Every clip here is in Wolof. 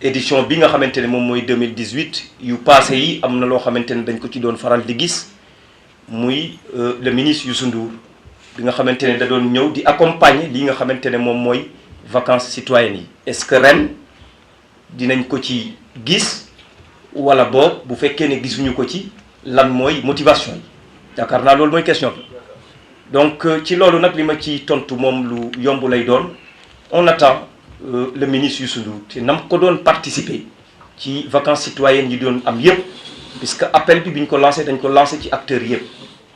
édition bi nga xamante ne moom mooy 2018 yu passé yi am na loo xamante ne dañ ko ci doon faral di gis muy le ministre Youssou Ndour bi nga xamante ne da doon ñëw di accompagner li nga xamante ne moom mooy vacances citoyennes yi. est-ce que ren dinañ ko ci gis wala boog bu fekkee ne gisuñu ko ci lan mooy motivation yi yaakaar naa loolu mooy question bi. donc ci loolu nag li ma ci tontu moom lu yomb lay doon on attend le ministre Youssou Ndour te nam ko doon participer ci vacances citoyennes yi doon am yëpp puisque appel bi ñu ko lancé dañ ko lancé ci acteurs yëpp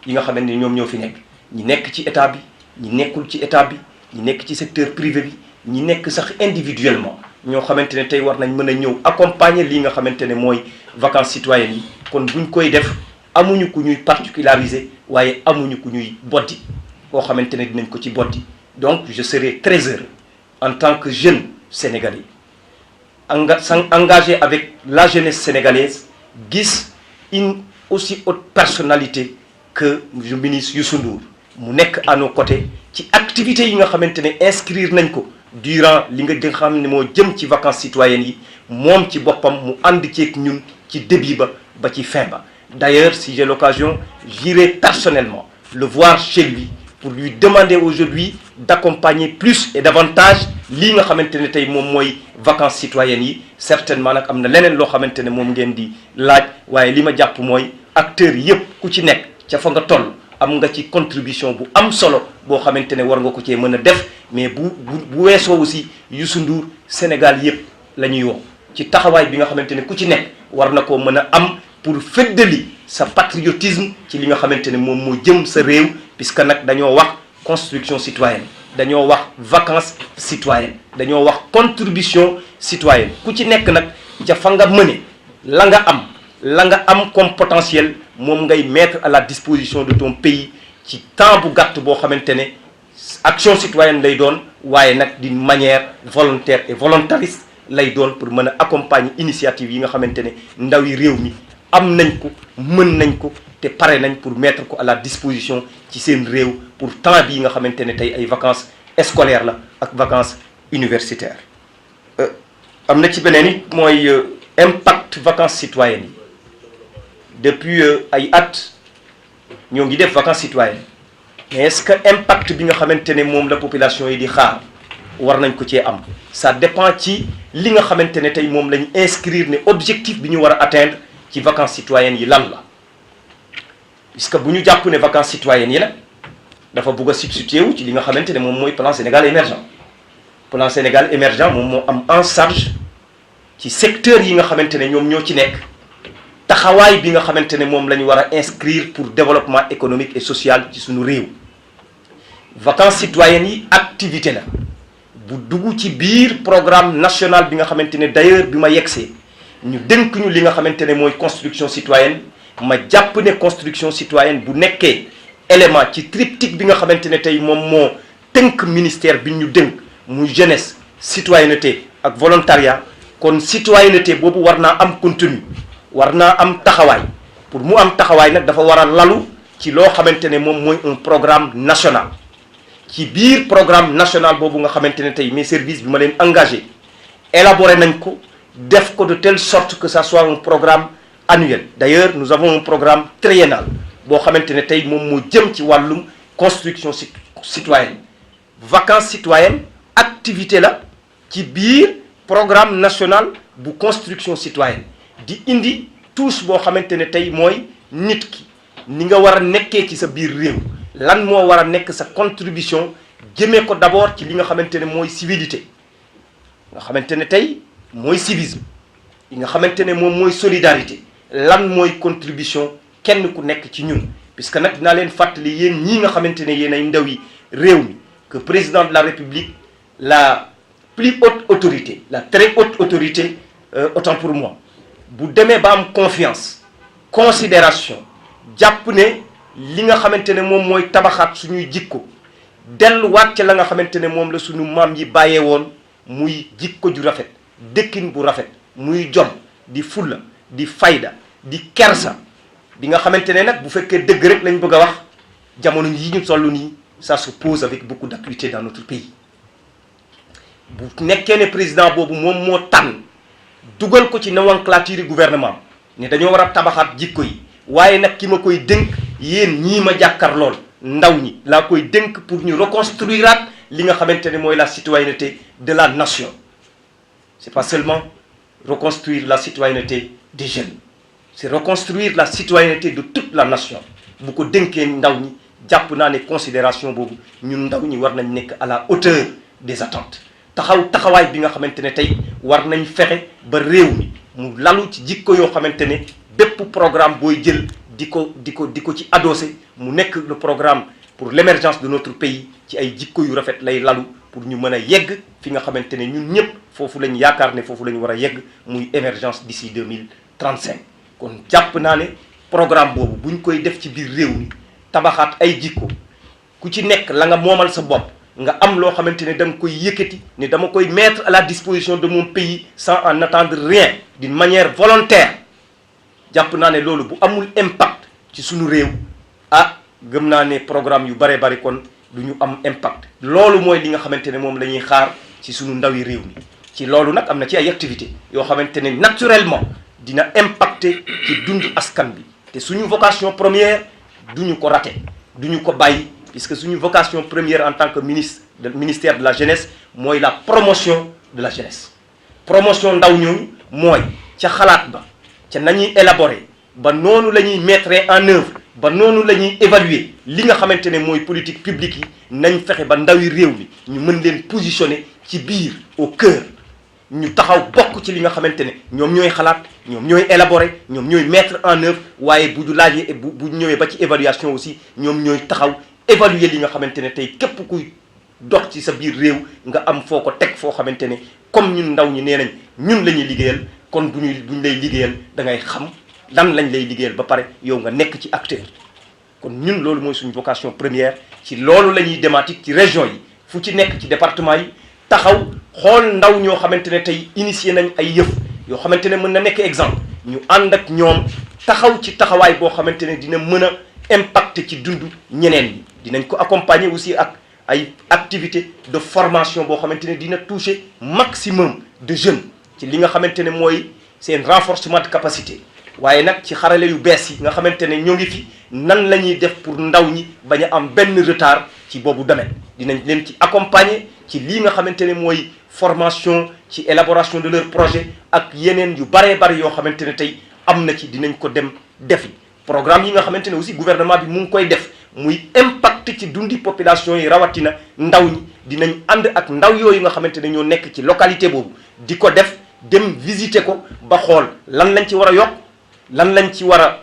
yi nga xamante ni ñoom ñoo fi nekk ñi nekk ci état bi ñi nekkul ci état bi ñi nekk ci secteur privé bi ñi nekk sax individuellement ñoo xamante ne tey war nañ mën a ñëw accompagner lii nga xamante ne mooy vacances citoyennes yi kon buñ koy def amuñu ku ñuy particulariser waaye amuñu ku ñuy boddi koo xamante ne dinañ ko ci boddi. Donc je serai très heureux en tant que jeune sénégalais engagé avec la jeunesse sénégalaise gis une aussi haute personnalité que le ministre Youssou Ndour mu nekk à nos côtés ci activités yi nga xamante ne inscrire nañ ko durant li nga xam ne moo jëm ci vacances citoyennes yi moom ci boppam mu ànd ceeg ñun ci début ba ci fin ba. D'ailleurs, si j'ai l'occasion, j'irai personnellement le voir chez lui pour lui demander aujourd'hui d'accompagner plus et davantage lii nga xamante ne tey moom mooy vacances citoyennes yi. Certainement nag am na leneen loo xamante ne moom ngeen di laaj waaye li ma jàpp mooy acteurs yëpp ku ci nekk ca fa nga toll am nga ci contribution bu am solo boo xamante ne war nga ko cee mën a def mais bu weesoo aussi Youssou Ndour Sénégal yëpp la ñuy woo ci taxawaay bi nga xamante ne ku ci nekk war na koo mën a am pour feddali sa patriotisme ci li nga xamante ne moom moo jëm sa réew puisque nag dañoo wax construction citoyenne dañoo wax vacances citoyennes dañoo wax contribution citoyenne ku ci nekk nag ca fa nga mëne la nga am comme potentiel moom ngay mettre à la disposition de ton pays ci temps bu gàtt boo xamante ne action citoyenne lay doon waaye nag d'une manière volontaire et volontariste lay doon pour mën a accompagner initiative yi nga xamante ne ndaw yi réew mi am nañ ko mën nañ ko te pare nañ pour mettre ko à la disposition ci seen réew pour temps bii nga xamante ne tey ay vacances scolaires la ak vacances universitaires. am na ci beneen it mooy impact vacances citoyennes yi depuis ay at ñoo ngi def vacances citoyennes mais est-ce que impact bi nga xamante ne moom la population yi di xaar war nañ ko cee am ça dépend ci li nga xamante ne tey moom lañ inscrire ne objectif bi ñu war a atteindre ci vacances citoyennes yi lan la puisque bu ñu jàpp ne vacances citoyennes yi nag dafa bugg a substituer wu ci li nga xamante ne moom mooy plan Sénégal émergent plan Sénégal émergent moom moo am en charge ci secteur yi nga xamante ne ñoom ñoo ci nekk taxawaay bi nga xamante ne moom la ñu war a inscrire pour développement économique et social ci suñu réew. Vacances citoyennes yi activité la bu dugg ci biir programme national bi nga xamante ne d'ailleurs bi ma yegsee ñu dénk ñu li nga xamante ne mooy construction citoyenne ma jàpp ne construction citoyenne bu nekkee élément ci triptyque bi nga xamante ne tey moom moo tënk ministère bi ñu dénk muy jeunesse citoyenneté ak volontariat kon citoyenneté boobu war naa am contenu war naa am taxawaay pour mu am taxawaay nag dafa war a lalu ci loo xamante ne moom mooy un programme national ci biir programme national boobu nga xamante ne tey mes services bi ma leen engagé élaboré nañ ko def ko de telle sorte que ça soit un programme annuel. D'ailleurs nous avons un programme triennal boo xamante ne tey moom moo jëm ci wàllum construction citoyenne vacances citoyennes activité la ci biir programme national bu construction citoyenne di indi touche boo xamante ne tey mooy nit ki ni nga war a nekkee ci sa biir réew lan moo war a nekk sa contribution jëmee ko d'abord ci li nga xamante ne mooy civilité nga xamante ne tey mooy civisme yi nga xamante ne moom mooy solidarité lan mooy contribution kenn ku nekk ci ñun puisque nag dinaa leen fàttali yéen ñii nga xamante ne yéen ay ndaw yi réew mi que président de la République la plus haute autorité la très haute autorité autant pour moi bu demee ba am confiance considération jàpp ne li nga xamante ne moom mooy tabaxaat suñuy jikko delluwaat ca la nga xamante ne moom la suñu maam yi bàyyee woon muy jikko ju rafet dëkkin bu rafet muy jom di fulla di fayda di kersa bi nga xamante ne nag bu fekkee dëgg rek lañ bëgg a wax jamono yi ñu toll nii ça se pose avec beaucoup d'acuité dans notre pays bu nekkee ne président boobu moom moo tànn dugal ko ci nomenclature gouvernement ne dañoo war a tabaxaat jikko yi waaye nag ki ma koy dénk yéen ñii ma jàkkaar lool ndaw ñi laa koy dénk pour ñu reconstruiraat li nga xamante ne mooy la citoyenneté de la nation. C'est pas seulement reconstruire la citoyenneté des jeunes, c'est reconstruire la citoyenneté de toute la nation. bu ko dénkee ndaw ñi jàpp naa ne considération boobu ñun ndaw ñi war nañ nekk à la hauteur des attentes taxawaay bi nga xamante ne tey war nañ fexe ba réew mi mu lalu ci jikko yoo xamante ne bépp programme booy jël di ko ci adossé mu nekk le programme pour l'émergence de notre pays ci ay jikko yu rafet lay lalu pour ñu mën a yegg fi nga xamante ne ñun ñëpp foofu lañ yaakaar ne foofu la ñu war a yegg muy émergence d'ici 2035 kon jàpp naa ne programme boobu buñ koy def ci biir réew mi tabaxaat ay jikko ku ci nekk la nga moomal sa bopp nga am loo xamante ne da nga koy yëkkati ne dama koy mettre à la disposition de mon pays sans en attendre rien d'une manière volontaire jàpp naa ne loolu bu amul impact ci suñu réew ah gëm naa ne programme yu bare bari kon du ñu am impact loolu mooy li nga xamante ne moom la ñuy xaar ci suñu ndawi réew mi ci loolu nag am na ci ay activités yoo xamante ne naturellement dina impacter ci dundu askan bi te suñu vocation première duñu ko rater duñu ko bàyyi puisque suñu vocation première en tant que ministère de la jeunesse mooy la promotion de la jeunesse promotion ndaw ñooñu mooy ca xalaat ba ca nañuy élaborer ba noonu la ñuy mettre en œuvre ba noonu la ñuy évaluer li nga xamante ne mooy politique publique yi nañ fexe ba ndawi réew mi ñu mën leen positionner ci biir au cœur ñu taxaw bokk ci li nga xamante ne ñoom ñooy xalaat ñoom ñooy élaborer ñoom ñooy mettre en œuvre waaye bu du laajee bu ñëwee ba ci évaluation aussi ñoom ñooy taxaw évaluer li nga xamante ne tey képp kuy dox ci sa biir réew nga am foo ko teg foo xamante ne comme ñun ndaw ñi nee nañ ñun la ñuy liggéeyal kon buñ lay liggéeyal da ngay xam lan lañ lay liggéeyal ba pare yow nga nekk ci acteur kon ñun loolu mooy suñu vocation première ci loolu la ñuy demaat ci région yi fu ci nekk ci département yi taxaw xool ndaw ñoo xamante ne tey initié nañ ay yëf yoo xamante ne mën na nekk exemple ñu ànd ak ñoom taxaw ci taxawaay boo xamante ne dina mën a impacter ci dundu ñeneen ñi dinañ ko accompagner aussi ak ay activités de formation boo xamante ne dina toucher maximum de jeunes ci li nga xamante ne mooy seen renforcement de capacité waaye nag ci xarale yu bees yi nga xamante ne ñoo ngi fi nan la ñuy def pour ndaw ñi bañ a am benn retard ci boobu domaine dinañ leen ci accompagner ci lii nga xamante ne mooy formation ci élaboration de leur projet ak yeneen yu baree bari yoo xamante ne tey am na ci dinañ ko dem defi programme yi nga xamante ne aussi gouvernement bi mu ngi koy def muy impact ci dundi population yi rawatina ndaw ñi dinañ ànd ak ndaw yooyu nga xamante ne ñoo nekk ci localité boobu di ko def dem visiter ko ba xool lan lañ ci war a yokk lan lañ ci war a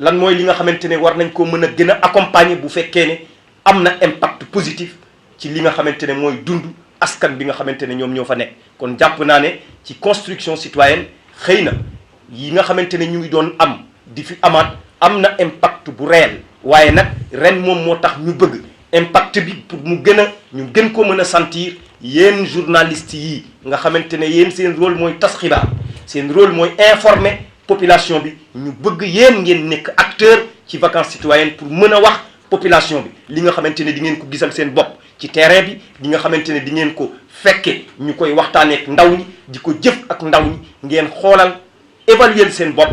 lan mooy li nga xamante ne war nañ ko mën a gën a accompagner bu fekkee ne am na impact positif ci li nga xamante ne mooy dund askan bi nga xamante ne ñoom ñoo fa nekk kon jàpp naa ne ci construction citoyenne xëy na yi nga xamante ne ñu ngi doon am di fi amaat am na impact bu réel waaye nag ren moom moo tax ñu bëgg impact bi pour mu gën a ñu gën ko mën a sentir yéen journalistes yi nga xamante ne yéen seen rôle mooy tas xibaar seen rôle mooy informer population bi ñu bëgg yéen ngeen nekk acteur ci vacances citoyennes pour mën a wax population bi li nga xamante ne di ngeen ko gisal seen bopp ci terrain bi li nga xamante ne di ngeen ko fekke ñu koy waxtaanee ak ndaw ñi di ko jëf ak ndaw ñi ngeen xoolal évaluer seen bopp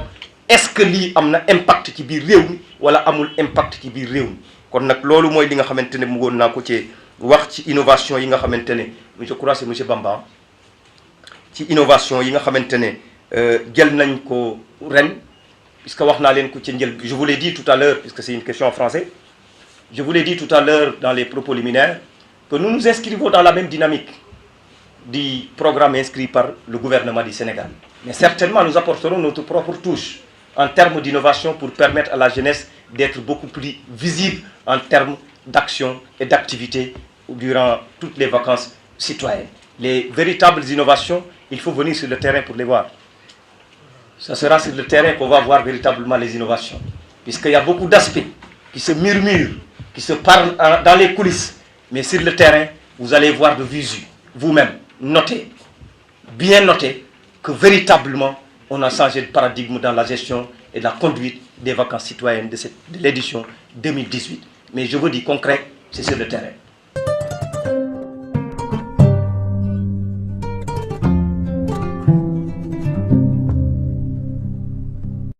est-ce que lii am na impact ci biir réew mi wala amul impact ci biir réew mi kon nag loolu mooy li nga xamante ne bëggoon naa ko ci wax ci innovation yi nga xamante ne je crois c'est monsieur Bamba ci innovation yi nga xamante ne jël nañ ko ren puisque wax naa leen ko ci njël je vous l'ai dit tout à l'heure puisque c'est une question en français je vous l'ai dit tout à l'heure dans les propos liminaires que nous nous inscrivons dans la même dynamique du programme inscrit par le gouvernement du Sénégal mais certainement nous apporterons notre propre touche en termes d'innovation pour permettre à la jeunesse d'être beaucoup plus visible en termes d'action et d'activité durant toutes les vacances citoyennes. Les véritables innovations, il faut venir sur le terrain pour les voir. Ce sera sur le terrain qu'on va voir véritablement les innovations. Puisqu'il y a beaucoup d'aspects qui se murmurent, qui se parlent dans les coulisses. Mais sur le terrain, vous allez voir de visu, vous-même, notez, bien noter que véritablement, on a changé de paradigme dans la gestion et la conduite des vacances citoyennes de l'édition 2018. Mais je vous dis concret, c'est sur le terrain.